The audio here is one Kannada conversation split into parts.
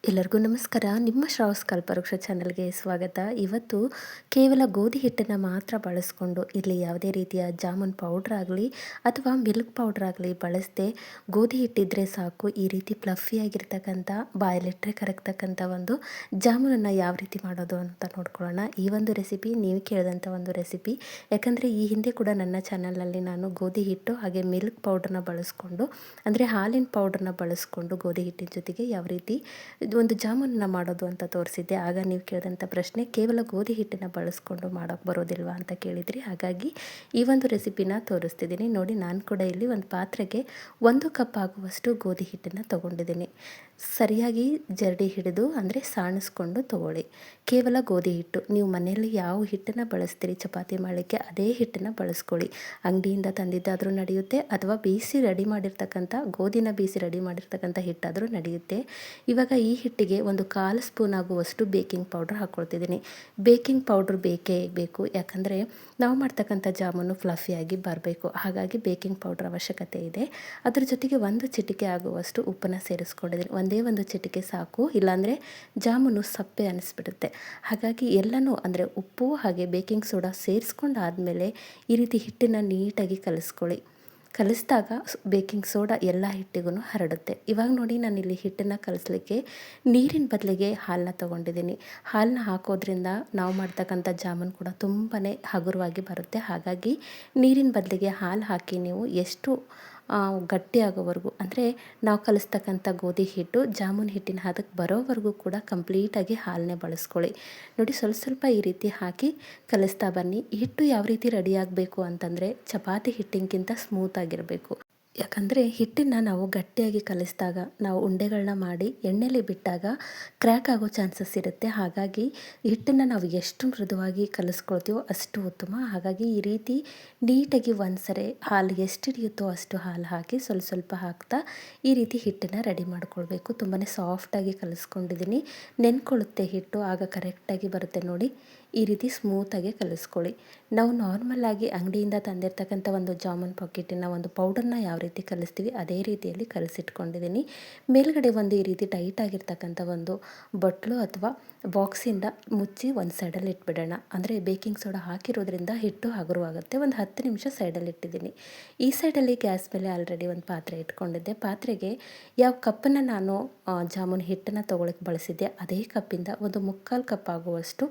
ಎಲ್ಲರಿಗೂ ನಮಸ್ಕಾರ. ನಿಮ್ಮ ಶ್ರಾವಸ್ ಕಲ್ಪವೃಕ್ಷ ಚಾನಲ್ಗೆ ಸ್ವಾಗತ. ಇವತ್ತು ಕೇವಲ ಗೋಧಿ ಹಿಟ್ಟನ್ನು ಮಾತ್ರ ಬಳಸ್ಕೊಂಡು ಇಲ್ಲಿ ಯಾವುದೇ ರೀತಿಯ ಜಾಮೂನ್ ಪೌಡ್ರ್ ಆಗಲಿ ಅಥವಾ ಮಿಲ್ಕ್ ಪೌಡ್ರ್ ಆಗಲಿ ಬಳಸದೆ ಗೋಧಿ ಹಿಟ್ಟಿದ್ರೆ ಸಾಕು ಈ ರೀತಿ ಫ್ಲಫಿಯಾಗಿರ್ತಕ್ಕಂಥ ಬಾಯಲ್ಲಿಟ್ಟರೆ ಕರಗ್ತಕ್ಕಂಥ ಒಂದು ಜಾಮೂನನ್ನು ಯಾವ ರೀತಿ ಮಾಡೋದು ಅಂತ ನೋಡ್ಕೊಳ್ಳೋಣ. ಈ ಒಂದು ರೆಸಿಪಿ ನೀವು ಕೇಳಿದಂಥ ಒಂದು ರೆಸಿಪಿ, ಯಾಕಂದರೆ ಈ ಹಿಂದೆ ಕೂಡ ನನ್ನ ಚಾನಲಲ್ಲಿ ನಾನು ಗೋಧಿ ಹಿಟ್ಟು ಹಾಗೆ ಮಿಲ್ಕ್ ಪೌಡ್ರನ್ನ ಬಳಸ್ಕೊಂಡು ಅಂದರೆ ಹಾಲಿನ ಪೌಡ್ರನ್ನ ಬಳಸ್ಕೊಂಡು ಗೋಧಿ ಹಿಟ್ಟಿನ ಜೊತೆಗೆ ಯಾವ ರೀತಿ ಒಂದು ಜಾಮೂನನ್ನ ಮಾಡೋದು ಅಂತ ತೋರಿಸಿದ್ದೆ. ಆಗ ನೀವು ಕೇಳಿದಂಥ ಪ್ರಶ್ನೆ, ಕೇವಲ ಗೋಧಿ ಹಿಟ್ಟನ್ನು ಬಳಸ್ಕೊಂಡು ಮಾಡೋಕ್ಕೆ ಬರೋದಿಲ್ವಾ ಅಂತ ಕೇಳಿದ್ರಿ. ಹಾಗಾಗಿ ಈ ಒಂದು ರೆಸಿಪಿನ ತೋರಿಸ್ತಿದ್ದೀನಿ ನೋಡಿ. ನಾನು ಕೂಡ ಇಲ್ಲಿ ಒಂದು ಪಾತ್ರೆಗೆ 1 ಕಪ್ ಆಗುವಷ್ಟು ಗೋಧಿ ಹಿಟ್ಟನ್ನು ತೊಗೊಂಡಿದ್ದೀನಿ. ಸರಿಯಾಗಿ ಜರಡಿ ಹಿಡಿದು ಅಂದರೆ ಸಾಣಿಸ್ಕೊಂಡು ತೊಗೊಳ್ಳಿ. ಕೇವಲ ಗೋಧಿ ಹಿಟ್ಟು, ನೀವು ಮನೆಯಲ್ಲಿ ಯಾವ ಹಿಟ್ಟನ್ನು ಬಳಸ್ತೀರಿ ಚಪಾತಿ ಮಾಡಲಿಕ್ಕೆ ಅದೇ ಹಿಟ್ಟನ್ನು ಬಳಸ್ಕೊಳ್ಳಿ. ಅಂಗಡಿಯಿಂದ ತಂದಿದ್ದಾದರೂ ನಡೆಯುತ್ತೆ ಅಥವಾ ಬೀಸಿ ರೆಡಿ ಮಾಡಿರ್ತಕ್ಕಂಥ ಗೋಧಿನ ಬೀಸಿ ರೆಡಿ ಮಾಡಿರ್ತಕ್ಕಂಥ ಹಿಟ್ಟಾದರೂ ನಡೆಯುತ್ತೆ. ಇವಾಗ ಈ ಹಿಟ್ಟಿಗೆ 1/4 ಸ್ಪೂನ್ ಆಗುವಷ್ಟು ಬೇಕಿಂಗ್ ಪೌಡ್ರ್ ಹಾಕ್ಕೊಳ್ತಿದ್ದೀನಿ. ಬೇಕಿಂಗ್ ಪೌಡ್ರ್ ಬೇಕೇ ಬೇಕು, ಯಾಕಂದರೆ ನಾವು ಮಾಡ್ತಕ್ಕಂಥ ಜಾಮೂನು ಫ್ಲಫಿಯಾಗಿ ಬರಬೇಕು. ಹಾಗಾಗಿ ಬೇಕಿಂಗ್ ಪೌಡ್ರ್ ಅವಶ್ಯಕತೆ ಇದೆ. ಅದ್ರ ಜೊತೆಗೆ 1 ಚಿಟಿಕೆ ಆಗುವಷ್ಟು ಉಪ್ಪನ್ನು ಸೇರಿಸ್ಕೊಂಡಿದ್ದೀನಿ. ಒಂದೇ 1 ಚಿಟಿಕೆ ಸಾಕು, ಇಲ್ಲಾಂದರೆ ಜಾಮೂನು ಸಪ್ಪೆ ಅನ್ನಿಸ್ಬಿಡುತ್ತೆ. ಹಾಗಾಗಿ ಎಲ್ಲನೂ ಅಂದರೆ ಉಪ್ಪು ಹಾಗೆ ಬೇಕಿಂಗ್ ಸೋಡಾ ಸೇರಿಸ್ಕೊಂಡಾದಮೇಲೆ ಈ ರೀತಿ ಹಿಟ್ಟನ್ನು ನೀಟಾಗಿ ಕಲಿಸ್ಕೊಳ್ಳಿ. ಕಲಿಸಿದಾಗ ಬೇಕಿಂಗ್ ಸೋಡಾ ಎಲ್ಲ ಹಿಟ್ಟಿಗೂ ಹರಡುತ್ತೆ. ಇವಾಗ ನೋಡಿ, ನಾನಿಲ್ಲಿ ಹಿಟ್ಟನ್ನು ಕಲಿಸ್ಲಿಕ್ಕೆ ನೀರಿನ ಬದಲಿಗೆ ಹಾಲನ್ನ ತೊಗೊಂಡಿದ್ದೀನಿ. ಹಾಲನ್ನ ಹಾಕೋದ್ರಿಂದ ನಾವು ಮಾಡ್ತಕ್ಕಂಥ ಜಾಮೂನು ಕೂಡ ತುಂಬಾ ಹಗುರವಾಗಿ ಬರುತ್ತೆ. ಹಾಗಾಗಿ ನೀರಿನ ಬದಲಿಗೆ ಹಾಲು ಹಾಕಿ ನೀವು ಎಷ್ಟು ಗಟ್ಟಿಯಾಗೋವರೆಗೂ ಅಂದರೆ ನಾವು ಕಲಿಸ್ತಕ್ಕಂಥ ಗೋಧಿ ಹಿಟ್ಟು ಜಾಮೂನ್ ಹಿಟ್ಟಿನ ಹದಕ್ಕೆ ಬರೋವರೆಗೂ ಕೂಡ ಕಂಪ್ಲೀಟಾಗಿ ಹಾಲನ್ನೇ ಬಳಸ್ಕೊಳ್ಳಿ. ನೋಡಿ, ಸ್ವಲ್ಪ ಸ್ವಲ್ಪ ಈ ರೀತಿ ಹಾಕಿ ಕಲಿಸ್ತಾ ಬನ್ನಿ. ಹಿಟ್ಟು ಯಾವ ರೀತಿ ರೆಡಿ ಆಗಬೇಕು ಅಂತಂದರೆ ಚಪಾತಿ ಹಿಟ್ಟಿನಕ್ಕಿಂತ ಸ್ಮೂತಾಗಿರಬೇಕು. ಯಾಕಂದರೆ ಹಿಟ್ಟನ್ನು ನಾವು ಗಟ್ಟಿಯಾಗಿ ಕಲಿಸಿದಾಗ ನಾವು ಉಂಡೆಗಳನ್ನ ಮಾಡಿ ಎಣ್ಣೆಲಿ ಬಿಟ್ಟಾಗ ಕ್ರ್ಯಾಕ್ ಆಗೋ ಚಾನ್ಸಸ್ ಇರುತ್ತೆ. ಹಾಗಾಗಿ ಹಿಟ್ಟನ್ನು ನಾವು ಎಷ್ಟು ಮೃದುವಾಗಿ ಕಲಿಸ್ಕೊಳ್ತೀವೋ ಅಷ್ಟು ಉತ್ತಮ. ಹಾಗಾಗಿ ಈ ರೀತಿ ನೀಟಾಗಿ ಒಂದ್ಸರಿ ಹಾಲು ಎಷ್ಟು ಹಿಡಿಯುತ್ತೋ ಅಷ್ಟು ಹಾಲು ಹಾಕಿ ಸ್ವಲ್ಪ ಸ್ವಲ್ಪ ಹಾಕ್ತಾ ಈ ರೀತಿ ಹಿಟ್ಟನ್ನು ರೆಡಿ ಮಾಡ್ಕೊಳ್ಬೇಕು. ತುಂಬಾ ಸಾಫ್ಟಾಗಿ ಕಲಿಸ್ಕೊಂಡಿದ್ದೀನಿ. ನೆನ್ಕೊಳ್ಳುತ್ತೆ ಹಿಟ್ಟು, ಆಗ ಕರೆಕ್ಟಾಗಿ ಬರುತ್ತೆ ನೋಡಿ. ಈ ರೀತಿ ಸ್ಮೂತಾಗಿ ಕಲಿಸ್ಕೊಳ್ಳಿ. ನಾವು ನಾರ್ಮಲಾಗಿ ಅಂಗಡಿಯಿಂದ ತಂದಿರ್ತಕ್ಕಂಥ ಒಂದು ಜಾಮೂನ್ ಪಾಕೆಟಿನ ಒಂದು ಪೌಡರ್ನ ಯಾವ ರೀತಿ ಕಲಿಸ್ತೀವಿ ಅದೇ ರೀತಿಯಲ್ಲಿ ಕಲಿಸಿಟ್ಕೊಂಡಿದ್ದೀನಿ. ಮೇಲ್ಗಡೆ ಒಂದು ಈ ರೀತಿ ಟೈಟ್ ಆಗಿರ್ತಕ್ಕಂಥ ಒಂದು ಬಟ್ಲು ಅಥವಾ ಬಾಕ್ಸಿಂದ ಮುಚ್ಚಿ ಒಂದು ಸೈಡಲ್ಲಿ ಇಟ್ಬಿಡೋಣ. ಅಂದರೆ ಬೇಕಿಂಗ್ ಸೋಡಾ ಹಾಕಿರೋದ್ರಿಂದ ಹಿಟ್ಟು ಹಗುರವಾಗುತ್ತೆ. ಒಂದು 10 ನಿಮಿಷ ಸೈಡಲ್ಲಿ ಇಟ್ಟಿದ್ದೀನಿ. ಈ ಸೈಡಲ್ಲಿ ಗ್ಯಾಸ್ ಮೇಲೆ ಆಲ್ರೆಡಿ ಒಂದು ಪಾತ್ರೆ ಇಟ್ಕೊಂಡಿದ್ದೆ. ಪಾತ್ರೆಗೆ ಯಾವ ಕಪ್ಪನ್ನು ನಾನು ಜಾಮೂನ್ ಹಿಟ್ಟನ್ನು ತೊಗೊಳಕ್ಕೆ ಬಳಸಿದ್ದೆ ಅದೇ ಕಪ್ಪಿಂದ 1/4 ಕಪ್ ಆಗುವಷ್ಟು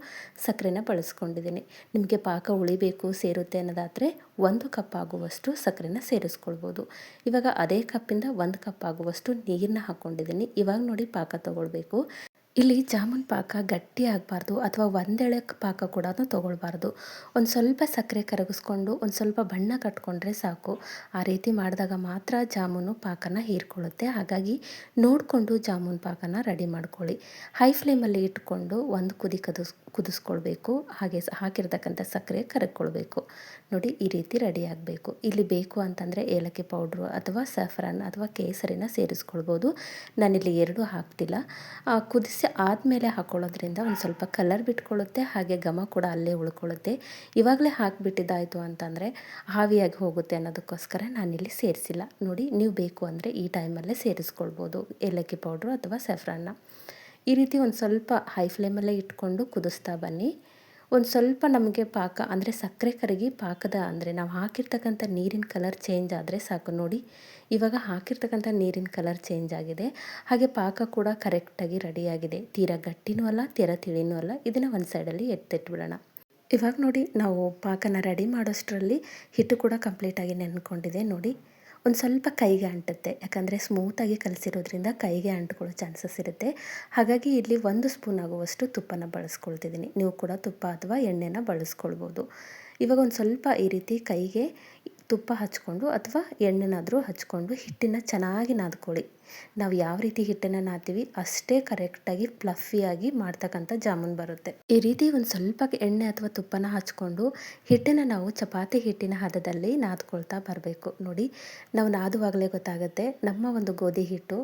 ಸಕ್ಕರೆನ ಬಳಸ್ಕೊಂಡಿದ್ದೀನಿ. ನಿಮಗೆ ಪಾಕ ಉಳಿಬೇಕು ಸೇರುತ್ತೆ ಅನ್ನೋದಾದರೆ 1 ಕಪ್ ಆಗುವಷ್ಟು ಸಕ್ಕರೆನ ಸೇರಿಸ್ಕೊಳ್ಬೋದು. ಇವಾಗ ಅದೇ ಕಪ್ಪಿಂದ 1 ಕಪ್ ಆಗುವಷ್ಟು ನೀರನ್ನ ಹಾಕ್ಕೊಂಡಿದ್ದೀನಿ. ಇವಾಗ ನೋಡಿ, ಪಾಕ ತೊಗೊಳ್ಬೇಕು. ಇಲ್ಲಿ ಜಾಮೂನ್ ಪಾಕ ಗಟ್ಟಿ ಆಗಬಾರ್ದು ಅಥವಾ ಒಂದೆಳೆ ಪಾಕ ಕೂಡ ತೊಗೊಳ್ಬಾರ್ದು. ಒಂದು ಸ್ವಲ್ಪ ಸಕ್ಕರೆ ಕರಗಿಸ್ಕೊಂಡು ಒಂದು ಸ್ವಲ್ಪ ಬಣ್ಣ ಕಟ್ಕೊಂಡ್ರೆ ಸಾಕು. ಆ ರೀತಿ ಮಾಡಿದಾಗ ಮಾತ್ರ ಜಾಮೂನು ಪಾಕನ ಹೀರ್ಕೊಳ್ಳುತ್ತೆ. ಹಾಗಾಗಿ ನೋಡಿಕೊಂಡು ಜಾಮೂನ್ ಪಾಕನ ರೆಡಿ ಮಾಡ್ಕೊಳ್ಳಿ. ಹೈ ಫ್ಲೇಮಲ್ಲಿ ಇಟ್ಕೊಂಡು ಒಂದು ಕುದಿ ಕುದಿಸ್ಕೊಳ್ಬೇಕು. ಹಾಗೆ ಹಾಕಿರ್ತಕ್ಕಂಥ ಸಕ್ಕರೆ ಕರಗ್ಕೊಳ್ಬೇಕು. ನೋಡಿ, ಈ ರೀತಿ ರೆಡಿ ಆಗಬೇಕು. ಇಲ್ಲಿ ಬೇಕು ಅಂತಂದರೆ ಏಲಕ್ಕಿ ಪೌಡ್ರು ಅಥವಾ ಸ್ಯಾಫ್ರಾನ್ ಅಥವಾ ಕೇಸರಿನ ಸೇರಿಸ್ಕೊಳ್ಬೋದು. ನಾನಿಲ್ಲಿ 2 ಹಾಕ್ತಿಲ್ಲ. ಕುದಿಸಿ ಆದಮೇಲೆ ಹಾಕ್ಕೊಳ್ಳೋದ್ರಿಂದ ಒಂದು ಸ್ವಲ್ಪ ಕಲರ್ ಬಿಟ್ಕೊಳ್ಳುತ್ತೆ, ಹಾಗೆ ಘಮ ಕೂಡ ಅಲ್ಲೇ ಉಳ್ಕೊಳ್ಳುತ್ತೆ. ಇವಾಗಲೇ ಹಾಕಿಬಿಟ್ಟಿದ್ದಾಯಿತು ಅಂತಂದರೆ ಹಾವಿಯಾಗಿ ಹೋಗುತ್ತೆ ಅನ್ನೋದಕ್ಕೋಸ್ಕರ ನಾನಿಲ್ಲಿ ಸೇರಿಸಿಲ್ಲ. ನೋಡಿ, ನೀವು ಬೇಕು ಅಂದರೆ ಈ ಟೈಮಲ್ಲೇ ಸೇರಿಸ್ಕೊಳ್ಬೋದು ಏಲಕ್ಕಿ ಪೌಡ್ರು ಅಥವಾ ಸ್ಯಾಫ್ರಾನ್ನ. ಈ ರೀತಿ ಒಂದು ಸ್ವಲ್ಪ ಹೈ ಫ್ಲೇಮಲ್ಲೇ ಇಟ್ಕೊಂಡು ಕುದಿಸ್ತಾ ಬನ್ನಿ. ಒಂದು ಸ್ವಲ್ಪ ನಮಗೆ ಪಾಕ ಅಂದರೆ ಸಕ್ಕರೆ ಕರಗಿ ಪಾಕದ ಅಂದರೆ ನಾವು ಹಾಕಿರ್ತಕ್ಕಂಥ ನೀರಿನ ಕಲರ್ ಚೇಂಜ್ ಆದರೆ ಸಾಕು. ನೋಡಿ, ಇವಾಗ ಹಾಕಿರ್ತಕ್ಕಂಥ ನೀರಿನ ಕಲರ್ ಚೇಂಜ್ ಆಗಿದೆ. ಹಾಗೆ ಪಾಕ ಕೂಡ ಕರೆಕ್ಟಾಗಿ ರೆಡಿಯಾಗಿದೆ. ತೀರಾ ಗಟ್ಟಿನೂ ಅಲ್ಲ, ತೀರಾ ತಿಳಿನೂ ಅಲ್ಲ. ಇದನ್ನು ಒಂದು ಸೈಡಲ್ಲಿ ಎತ್ತಿಟ್ಬಿಡೋಣ. ಇವಾಗ ನೋಡಿ, ನಾವು ಪಾಕನ ರೆಡಿ ಮಾಡೋಷ್ಟರಲ್ಲಿ ಹಿಟ್ಟು ಕೂಡ ಕಂಪ್ಲೀಟಾಗಿ ನೆನ್ಕೊಂಡಿದೆ. ನೋಡಿ, ಒಂದು ಸ್ವಲ್ಪ ಕೈಗೆ ಅಂಟುತ್ತೆ, ಯಾಕಂದರೆ ಸ್ಮೂತಾಗಿ ಕಲಿಸಿರೋದ್ರಿಂದ ಕೈಗೆ ಅಂಟ್ಕೊಳ್ಳೋ ಚಾನ್ಸಸ್ ಇರುತ್ತೆ. ಹಾಗಾಗಿ ಇಲ್ಲಿ 1 ಸ್ಪೂನ್ ಆಗುವಷ್ಟು ತುಪ್ಪನ ಬಳಸ್ಕೊಳ್ತಿದ್ದೀನಿ. ನೀವು ಕೂಡ ತುಪ್ಪ ಅಥವಾ ಎಣ್ಣೆನ ಬಳಸ್ಕೊಳ್ಬೋದು. ಇವಾಗ ಒಂದು ಸ್ವಲ್ಪ ಈ ರೀತಿ ಕೈಗೆ ತುಪ್ಪ ಹಚ್ಕೊಂಡು ಅಥವಾ ಎಣ್ಣೆನಾದರೂ ಹಚ್ಕೊಂಡು ಹಿಟ್ಟನ್ನು ಚೆನ್ನಾಗಿ ನಾದ್ಕೊಳ್ಳಿ. ನಾವು ಯಾವ ರೀತಿ ಹಿಟ್ಟನ್ನು ನಾದ್ತೀವಿ ಅಷ್ಟೇ ಕರೆಕ್ಟಾಗಿ ಫ್ಲಫಿಯಾಗಿ ಮಾಡ್ತಕ್ಕಂಥ ಜಾಮೂನ್ ಬರುತ್ತೆ. ಈ ರೀತಿ ಒಂದು ಸ್ವಲ್ಪ ಎಣ್ಣೆ ಅಥವಾ ತುಪ್ಪನ ಹಚ್ಕೊಂಡು ಹಿಟ್ಟನ್ನು ನಾವು ಚಪಾತಿ ಹಿಟ್ಟಿನ ಹದದಲ್ಲಿ ನಾದ್ಕೊಳ್ತಾ ಬರಬೇಕು. ನೋಡಿ, ನಾವು ನಾದುವಾಗಲೇ ಗೊತ್ತಾಗುತ್ತೆ ನಮ್ಮ ಒಂದು ಗೋಧಿ ಹಿಟ್ಟು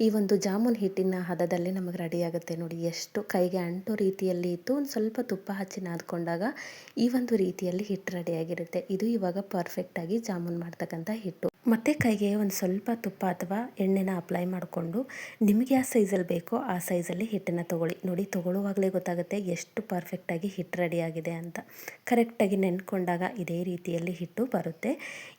ಈ ಒಂದು ಜಾಮೂನ್ ಹಿಟ್ಟಿನ ಹದದಲ್ಲಿ ನಮಗೆ ರೆಡಿ ಆಗುತ್ತೆ. ನೋಡಿ, ಎಷ್ಟು ಕೈಗೆ ಅಂಟೋ ರೀತಿಯಲ್ಲಿ ಇತ್ತು. ಒಂದು ಸ್ವಲ್ಪ ತುಪ್ಪ ಹಚ್ಚಿ ನಾದ್ಕೊಂಡಾಗ ಈ ಒಂದು ರೀತಿಯಲ್ಲಿ ಹಿಟ್ಟು ರೆಡಿಯಾಗಿರುತ್ತೆ. ಇದು ಇವಾಗ ಪರ್ಫೆಕ್ಟಾಗಿ ಜಾಮೂನ್ ಮಾಡ್ತಕ್ಕಂಥ ಹಿಟ್ಟು. ಮತ್ತು ಕೈಗೆ ಒಂದು ಸ್ವಲ್ಪ ತುಪ್ಪ ಅಥವಾ ಎಣ್ಣೆನ ಅಪ್ಲೈ ಮಾಡಿಕೊಂಡು ನಿಮಗೆ ಯಾವ ಸೈಜಲ್ಲಿ ಬೇಕೋ ಆ ಸೈಜಲ್ಲಿ ಹಿಟ್ಟನ್ನು ತೊಗೊಳ್ಳಿ. ನೋಡಿ, ತೊಗೊಳ್ಳುವಾಗಲೇ ಗೊತ್ತಾಗುತ್ತೆ ಎಷ್ಟು ಪರ್ಫೆಕ್ಟಾಗಿ ಹಿಟ್ಟು ರೆಡಿಯಾಗಿದೆ ಅಂತ. ಕರೆಕ್ಟಾಗಿ ನೆನ್ಕೊಂಡಾಗ ಇದೇ ರೀತಿಯಲ್ಲಿ ಹಿಟ್ಟು ಬರುತ್ತೆ.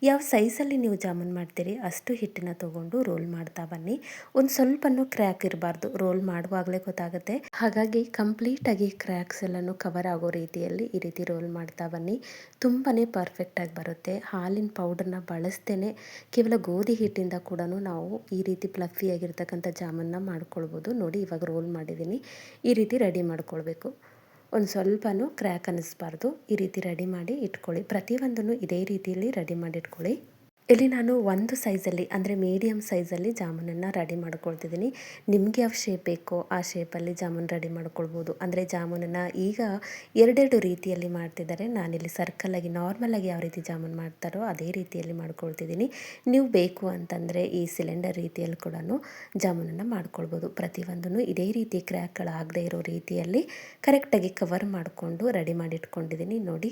ಯಾವ ಸೈಜಲ್ಲಿ ನೀವು ಜಾಮೂನ್ ಮಾಡ್ತೀರಿ ಅಷ್ಟು ಹಿಟ್ಟನ್ನು ತೊಗೊಂಡು ರೋಲ್ ಮಾಡ್ತಾ ಬನ್ನಿ. ಒಂದು ಸ್ವಲ್ಪನೂ ಕ್ರ್ಯಾಕ್ ಇರಬಾರ್ದು, ರೋಲ್ ಮಾಡುವಾಗಲೇ ಗೊತ್ತಾಗುತ್ತೆ. ಹಾಗಾಗಿ ಕಂಪ್ಲೀಟಾಗಿ ಕ್ರ್ಯಾಕ್ಸ್ ಎಲ್ಲನೂ ಕವರ್ ಆಗೋ ರೀತಿಯಲ್ಲಿ ಈ ರೀತಿ ರೋಲ್ ಮಾಡ್ತಾ ಬನ್ನಿ. ತುಂಬಾ ಪರ್ಫೆಕ್ಟಾಗಿ ಬರುತ್ತೆ. ಹಾಲಿನ ಪೌಡರ್ನ ಬಳಸ್ತೇನೆ ಕೇವಲ ಗೋಧಿ ಹಿಟ್ಟಿಂದ ಕೂಡ ನಾವು ಈ ರೀತಿ ಪ್ಲಫಿಯಾಗಿರ್ತಕ್ಕಂಥ ಜಾಮೂನ್ನ ಮಾಡ್ಕೊಳ್ಬೋದು. ನೋಡಿ, ಇವಾಗ ರೋಲ್ ಮಾಡಿದ್ದೀನಿ. ಈ ರೀತಿ ರೆಡಿ ಮಾಡ್ಕೊಳ್ಬೇಕು. ಒಂದು ಸ್ವಲ್ಪನೂ ಕ್ರ್ಯಾಕ್ ಅನ್ನಿಸ್ಬಾರ್ದು. ಈ ರೀತಿ ರೆಡಿ ಮಾಡಿ ಇಟ್ಕೊಳ್ಳಿ. ಪ್ರತಿಯೊಂದನ್ನು ಇದೇ ರೀತಿಯಲ್ಲಿ ರೆಡಿ ಮಾಡಿ ಇಟ್ಕೊಳ್ಳಿ. ಇಲ್ಲಿ ನಾನು ಒಂದು ಸೈಜಲ್ಲಿ ಅಂದರೆ ಮೀಡಿಯಮ್ ಸೈಜಲ್ಲಿ ಜಾಮೂನನ್ನು ರೆಡಿ ಮಾಡ್ಕೊಳ್ತಿದ್ದೀನಿ. ನಿಮಗೆ ಯಾವ ಶೇಪ್ ಬೇಕೋ ಆ ಶೇಪಲ್ಲಿ ಜಾಮೂನ್ ರೆಡಿ ಮಾಡ್ಕೊಳ್ಬೋದು. ಅಂದರೆ ಜಾಮೂನನ್ನು ಈಗ ಎರಡೆರಡು ರೀತಿಯಲ್ಲಿ ಮಾಡ್ತಿದ್ದಾರೆ. ನಾನಿಲ್ಲಿ ಸರ್ಕಲಾಗಿ ನಾರ್ಮಲಾಗಿ ಯಾವ ರೀತಿ ಜಾಮೂನ್ ಮಾಡ್ತಾರೋ ಅದೇ ರೀತಿಯಲ್ಲಿ ಮಾಡ್ಕೊಳ್ತಿದ್ದೀನಿ. ನೀವು ಬೇಕು ಅಂತಂದರೆ ಈ ಸಿಲಿಂಡರ್ ರೀತಿಯಲ್ಲಿ ಕೂಡ ಜಾಮೂನನ್ನು ಮಾಡ್ಕೊಳ್ಬೋದು. ಪ್ರತಿಯೊಂದನ್ನು ಇದೇ ರೀತಿ ಕ್ರ್ಯಾಕ್ಗಳಾಗದೇ ಇರೋ ರೀತಿಯಲ್ಲಿ ಕರೆಕ್ಟಾಗಿ ಕವರ್ ಮಾಡಿಕೊಂಡು ರೆಡಿ ಮಾಡಿ ಇಟ್ಕೊಂಡಿದ್ದೀನಿ. ನೋಡಿ,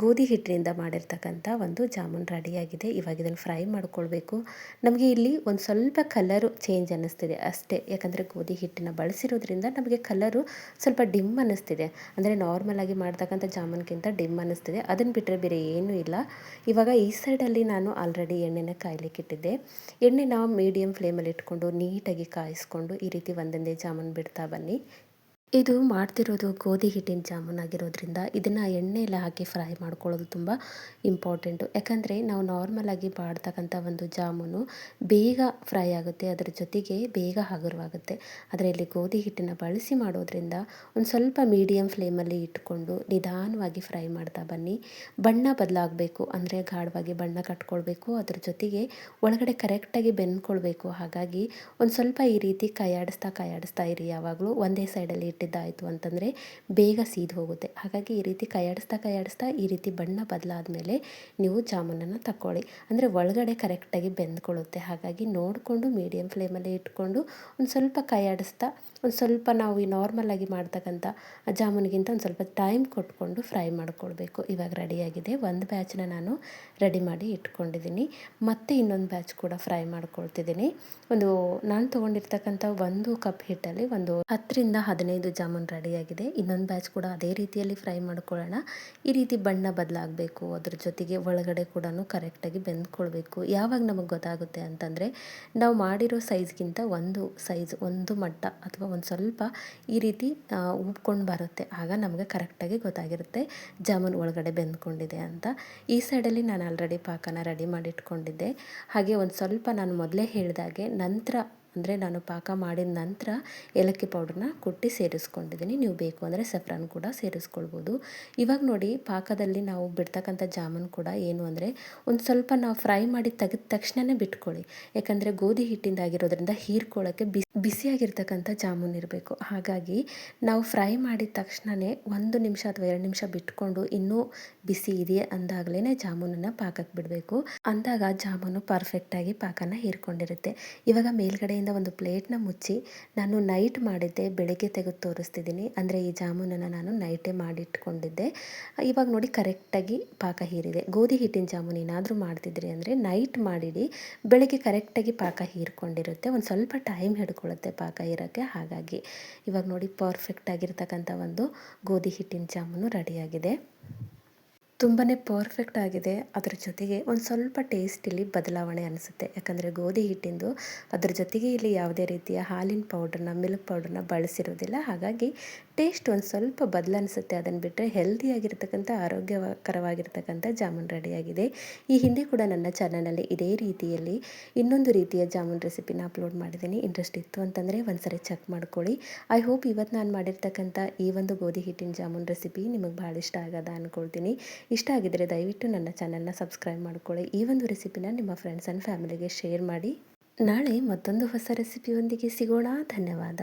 ಗೋಧಿ ಹಿಟ್ಟಿನಿಂದ ಮಾಡಿರ್ತಕ್ಕಂಥ ಒಂದು ಜಾಮೂನ್ ರೆಡಿಯಾಗಿದೆ. ಇವಾಗ ಇದನ್ನು ಫ್ರೈ ಮಾಡ್ಕೊಳ್ಬೇಕು. ನಮಗೆ ಇಲ್ಲಿ ಒಂದು ಸ್ವಲ್ಪ ಕಲರು ಚೇಂಜ್ ಅನ್ನಿಸ್ತಿದೆ ಅಷ್ಟೇ. ಯಾಕಂದರೆ ಗೋಧಿ ಹಿಟ್ಟನ್ನು ಬಳಸಿರೋದ್ರಿಂದ ನಮಗೆ ಕಲರು ಸ್ವಲ್ಪ ಡಿಮ್ ಅನ್ನಿಸ್ತಿದೆ. ಅಂದರೆ ನಾರ್ಮಲಾಗಿ ಮಾಡ್ತಕ್ಕಂಥ ಜಾಮೂನ್ಗಿಂತ ಡಿಮ್ ಅನ್ನಿಸ್ತಿದೆ. ಅದನ್ನು ಬಿಟ್ಟರೆ ಬೇರೆ ಏನೂ ಇಲ್ಲ. ಇವಾಗ ಈ ಸೈಡಲ್ಲಿ ನಾನು ಆಲ್ರೆಡಿ ಎಣ್ಣೆನ ಕಾಯ್ಲಿಕ್ಕೆ ಇಟ್ಟಿದ್ದೆ. ಎಣ್ಣೆನ ಮೀಡಿಯಮ್ ಫ್ಲೇಮಲ್ಲಿ ಇಟ್ಕೊಂಡು ನೀಟಾಗಿ ಕಾಯಿಸ್ಕೊಂಡು ಈ ರೀತಿ ಒಂದೊಂದೇ ಜಾಮೂನ್ ಬಿಡ್ತಾ ಬನ್ನಿ. ಇದು ಮಾಡ್ತಿರೋದು ಗೋಧಿ ಹಿಟ್ಟಿನ ಜಾಮೂನ್ ಆಗಿರೋದ್ರಿಂದ ಇದನ್ನು ಎಣ್ಣೆಯಲ್ಲಿ ಹಾಕಿ ಫ್ರೈ ಮಾಡ್ಕೊಳ್ಳೋದು ತುಂಬ ಇಂಪಾರ್ಟೆಂಟು. ಯಾಕಂದರೆ ನಾವು ನಾರ್ಮಲಾಗಿ ಮಾಡ್ತಕ್ಕಂಥ ಒಂದು ಜಾಮೂನು ಬೇಗ ಫ್ರೈ ಆಗುತ್ತೆ, ಅದರ ಜೊತೆಗೆ ಬೇಗ ಹಗುರವಾಗುತ್ತೆ. ಆದರೆ ಇಲ್ಲಿ ಗೋಧಿ ಹಿಟ್ಟನ್ನು ಬಳಸಿ ಮಾಡೋದ್ರಿಂದ ಒಂದು ಸ್ವಲ್ಪ ಮೀಡಿಯಮ್ ಫ್ಲೇಮಲ್ಲಿ ಇಟ್ಕೊಂಡು ನಿಧಾನವಾಗಿ ಫ್ರೈ ಮಾಡ್ತಾ ಬನ್ನಿ. ಬಣ್ಣ ಬದಲಾಗಬೇಕು, ಅಂದರೆ ಗಾಢವಾಗಿ ಬಣ್ಣ ಕಟ್ಕೊಳ್ಬೇಕು. ಅದ್ರ ಜೊತೆಗೆ ಒಳಗಡೆ ಕರೆಕ್ಟಾಗಿ ಬೆಂದ್ಕೊಳ್ಬೇಕು. ಹಾಗಾಗಿ ಒಂದು ಸ್ವಲ್ಪ ಈ ರೀತಿ ಕೈಯಾಡಿಸ್ತಾ ಇರಿ. ಯಾವಾಗಲೂ ಒಂದೇ ಸೈಡಲ್ಲಿ ಇಟ್ಟಿದ್ದಾಯಿತು ಅಂತಂದರೆ ಬೇಗ ಸೀದು ಹೋಗುತ್ತೆ. ಹಾಗಾಗಿ ಈ ರೀತಿ ಕೈಯಾಡಿಸ್ತಾ ಈ ರೀತಿ ಬಣ್ಣ ಬದಲಾದ ಮೇಲೆ ನೀವು ಜಾಮೂನನ್ನು ತಗೊಳ್ಳಿ. ಅಂದರೆ ಒಳಗಡೆ ಕರೆಕ್ಟಾಗಿ ಬೆಂದ್ಕೊಳ್ಳುತ್ತೆ. ಹಾಗಾಗಿ ನೋಡಿಕೊಂಡು ಮೀಡಿಯಮ್ ಫ್ಲೇಮಲ್ಲಿ ಇಟ್ಕೊಂಡು ಒಂದು ಸ್ವಲ್ಪ ಕೈಯಾಡಿಸ್ತಾ ಒಂದು ಸ್ವಲ್ಪ ನಾವು ಈ ನಾರ್ಮಲಾಗಿ ಮಾಡ್ತಕ್ಕಂಥ ಜಾಮೂನಿಗಿಂತ ಒಂದು ಸ್ವಲ್ಪ ಟೈಮ್ ಕೊಟ್ಕೊಂಡು ಫ್ರೈ ಮಾಡ್ಕೊಳ್ಬೇಕು. ಇವಾಗ ರೆಡಿಯಾಗಿದೆ. ಒಂದು ಬ್ಯಾಚನ್ನ ನಾನು ರೆಡಿ ಮಾಡಿ ಇಟ್ಕೊಂಡಿದ್ದೀನಿ. ಮತ್ತು ಇನ್ನೊಂದು ಬ್ಯಾಚ್ ಕೂಡ ಫ್ರೈ ಮಾಡ್ಕೊಳ್ತಿದ್ದೀನಿ. ನಾನು ತೊಗೊಂಡಿರ್ತಕ್ಕಂಥ 1 ಕಪ್ ಹಿಟ್ಟಲ್ಲಿ ಒಂದು 10-15 ಜಾಮೂನ್ ರೆಡಿಯಾಗಿದೆ. ಇನ್ನೊಂದು ಬ್ಯಾಚ್ ಕೂಡ ಅದೇ ರೀತಿಯಲ್ಲಿ ಫ್ರೈ ಮಾಡ್ಕೊಳ್ಳೋಣ. ಈ ರೀತಿ ಬಣ್ಣ ಬದಲಾಗಬೇಕು. ಅದ್ರ ಜೊತೆಗೆ ಒಳಗಡೆ ಕೂಡ ಕರೆಕ್ಟಾಗಿ ಬೆಂದ್ಕೊಳ್ಬೇಕು. ಯಾವಾಗ ನಮಗೆ ಗೊತ್ತಾಗುತ್ತೆ ಅಂತಂದರೆ ನಾವು ಮಾಡಿರೋ ಸೈಜ್ಗಿಂತ ಒಂದು ಮಟ್ಟ ಅಥವಾ ಒಂದು ಸ್ವಲ್ಪ ಈ ರೀತಿ ಉಬ್ಕೊಂಡು ಬರುತ್ತೆ. ಆಗ ನಮಗೆ ಕರೆಕ್ಟಾಗಿ ಗೊತ್ತಾಗಿರುತ್ತೆ ಜಾಮೂನ್ ಒಳಗಡೆ ಬೆಂದ್ಕೊಂಡಿದೆ ಅಂತ. ಈ ಸೈಡಲ್ಲಿ ನಾನು ಆಲ್ರೆಡಿ ಪಾಕನ ರೆಡಿ ಮಾಡಿ ಇಟ್ಕೊಂಡಿದ್ದೆ. ಹಾಗೆ ಒಂದು ಸ್ವಲ್ಪ ನಾನು ಮೊದಲೇ ಹೇಳಿದಾಗೆ ನಂತರ ಅಂದರೆ ನಾನು ಪಾಕ ಮಾಡಿದ ನಂತರ ಏಲಕ್ಕಿ ಪೌಡ್ರನ್ನ ಕುಟ್ಟಿ ಸೇರಿಸ್ಕೊಂಡಿದ್ದೀನಿ. ನೀವು ಬೇಕು ಅಂದರೆ ಸಫ್ರಾನ್ ಕೂಡ ಸೇರಿಸ್ಕೊಳ್ಬೋದು. ಇವಾಗ ನೋಡಿ, ಪಾಕದಲ್ಲಿ ನಾವು ಬಿಡ್ತಕ್ಕಂಥ ಜಾಮೂನ್ ಕೂಡ ಏನು ಅಂದರೆ ಒಂದು ಸ್ವಲ್ಪ ನಾವು ಫ್ರೈ ಮಾಡಿ ತೆಗೆದ ತಕ್ಷಣವೇ ಬಿಟ್ಕೊಳ್ಳಿ. ಯಾಕಂದರೆ ಗೋಧಿ ಹಿಟ್ಟಿಂದ ಆಗಿರೋದ್ರಿಂದ ಹೀರ್ಕೊಳ್ಳೋಕ್ಕೆ ಬಿಸಿಯಾಗಿರ್ತಕ್ಕಂಥ ಜಾಮೂನ್ ಇರಬೇಕು. ಹಾಗಾಗಿ ನಾವು ಫ್ರೈ ಮಾಡಿದ ತಕ್ಷಣವೇ 1 ನಿಮಿಷ ಅಥವಾ 2 ನಿಮಿಷ ಬಿಟ್ಕೊಂಡು ಇನ್ನೂ ಬಿಸಿ ಇದೆಯೇ ಅಂದಾಗಲೇ ಜಾಮೂನನ್ನು ಪಾಕಕ್ಕೆ ಬಿಡಬೇಕು. ಅಂದಾಗ ಜಾಮೂನು ಪರ್ಫೆಕ್ಟಾಗಿ ಪಾಕನ ಹೀರ್ಕೊಂಡಿರುತ್ತೆ. ಇವಾಗ ಮೇಲ್ಗಡೆಯಿಂದ ಒಂದು ಪ್ಲೇಟ್ನ ಮುಚ್ಚಿ ನಾನು ನೈಟ್ ಮಾಡಿದ್ದೆ, ಬೆಳಗ್ಗೆ ತೆಗೆದು ತೋರಿಸ್ತಿದ್ದೀನಿ. ಅಂದರೆ ಈ ಜಾಮೂನನ್ನು ನಾನು ನೈಟೇ ಮಾಡಿಟ್ಕೊಂಡಿದ್ದೆ. ಇವಾಗ ನೋಡಿ ಕರೆಕ್ಟಾಗಿ ಪಾಕ ಹೀರಿದೆ. ಗೋಧಿ ಹಿಟ್ಟಿನ ಜಾಮೂನ್ ಏನಾದರೂ ಮಾಡ್ತಿದ್ರಿ ಅಂದರೆ ನೈಟ್ ಮಾಡಿಡಿ, ಬೆಳಗ್ಗೆ ಕರೆಕ್ಟಾಗಿ ಪಾಕ ಹೀರ್ಕೊಂಡಿರುತ್ತೆ. ಒಂದು ಸ್ವಲ್ಪ ಟೈಮ್ ಹಿಡ್ಕೊಳ್ಳುತ್ತೆ ಪಾಕ ಹೀರೋಕ್ಕೆ. ಹಾಗಾಗಿ ಇವಾಗ ನೋಡಿ ಪರ್ಫೆಕ್ಟ್ ಆಗಿರ್ತಕ್ಕಂಥ ಒಂದು ಗೋಧಿ ಹಿಟ್ಟಿನ ಜಾಮೂನು ರೆಡಿಯಾಗಿದೆ. ತುಂಬಾ ಪರ್ಫೆಕ್ಟ್ ಆಗಿದೆ. ಅದರ ಜೊತೆಗೆ ಒಂದು ಸ್ವಲ್ಪ ಟೇಸ್ಟ್ ಇಲ್ಲಿ ಬದಲಾವಣೆ ಅನಿಸುತ್ತೆ. ಯಾಕಂದರೆ ಗೋಧಿ ಹಿಟ್ಟಿಂದು ಅದ್ರ ಜೊತೆಗೆ ಇಲ್ಲಿ ಯಾವುದೇ ರೀತಿಯ ಹಾಲಿನ ಪೌಡ್ರನ್ನ ಮಿಲ್ಕ್ ಪೌಡ್ರನ್ನ ಬಳಸಿರೋದಿಲ್ಲ. ಹಾಗಾಗಿ ಟೇಸ್ಟ್ ಒಂದು ಸ್ವಲ್ಪ ಬದಲನಿಸುತ್ತೆ. ಅದನ್ನು ಬಿಟ್ಟರೆ ಹೆಲ್ದಿಯಾಗಿರ್ತಕ್ಕಂಥ ಆರೋಗ್ಯಕರವಾಗಿರ್ತಕ್ಕಂಥ ಜಾಮೂನ್ ರೆಡಿಯಾಗಿದೆ. ಈ ಹಿಂದೆ ಕೂಡ ನನ್ನ ಚಾನಲಲ್ಲಿ ಇದೇ ರೀತಿಯಲ್ಲಿ ಇನ್ನೊಂದು ರೀತಿಯ ಜಾಮೂನ್ ರೆಸಿಪಿನ ಅಪ್ಲೋಡ್ ಮಾಡಿದ್ದೀನಿ. ಇಂಟ್ರೆಸ್ಟ್ ಇತ್ತು ಅಂತಂದರೆ ಒಂದ್ಸರಿ ಚೆಕ್ ಮಾಡ್ಕೊಳ್ಳಿ. ಐ ಹೋಪ್ ಇವತ್ತು ನಾನು ಮಾಡಿರ್ತಕ್ಕಂಥ ಈ ಒಂದು ಗೋಧಿ ಹಿಟ್ಟಿನ ಜಾಮೂನ್ ರೆಸಿಪಿ ನಿಮಗೆ ಭಾಳ ಇಷ್ಟ ಆಗದ ಅಂದ್ಕೊಳ್ತೀನಿ. ಇಷ್ಟ ಆಗಿದ್ದರೆ ದಯವಿಟ್ಟು ನನ್ನ ಚಾನಲ್ನ ಸಬ್ಸ್ಕ್ರೈಬ್ ಮಾಡ್ಕೊಳ್ಳಿ. ಈ ಒಂದು ರೆಸಿಪಿನ ನಿಮ್ಮ ಫ್ರೆಂಡ್ಸ್ ಆ್ಯಂಡ್ ಫ್ಯಾಮಿಲಿಗೆ ಶೇರ್ ಮಾಡಿ. ನಾಳೆ ಮತ್ತೊಂದು ಹೊಸ ರೆಸಿಪಿಯೊಂದಿಗೆ ಸಿಗೋಣ. ಧನ್ಯವಾದ.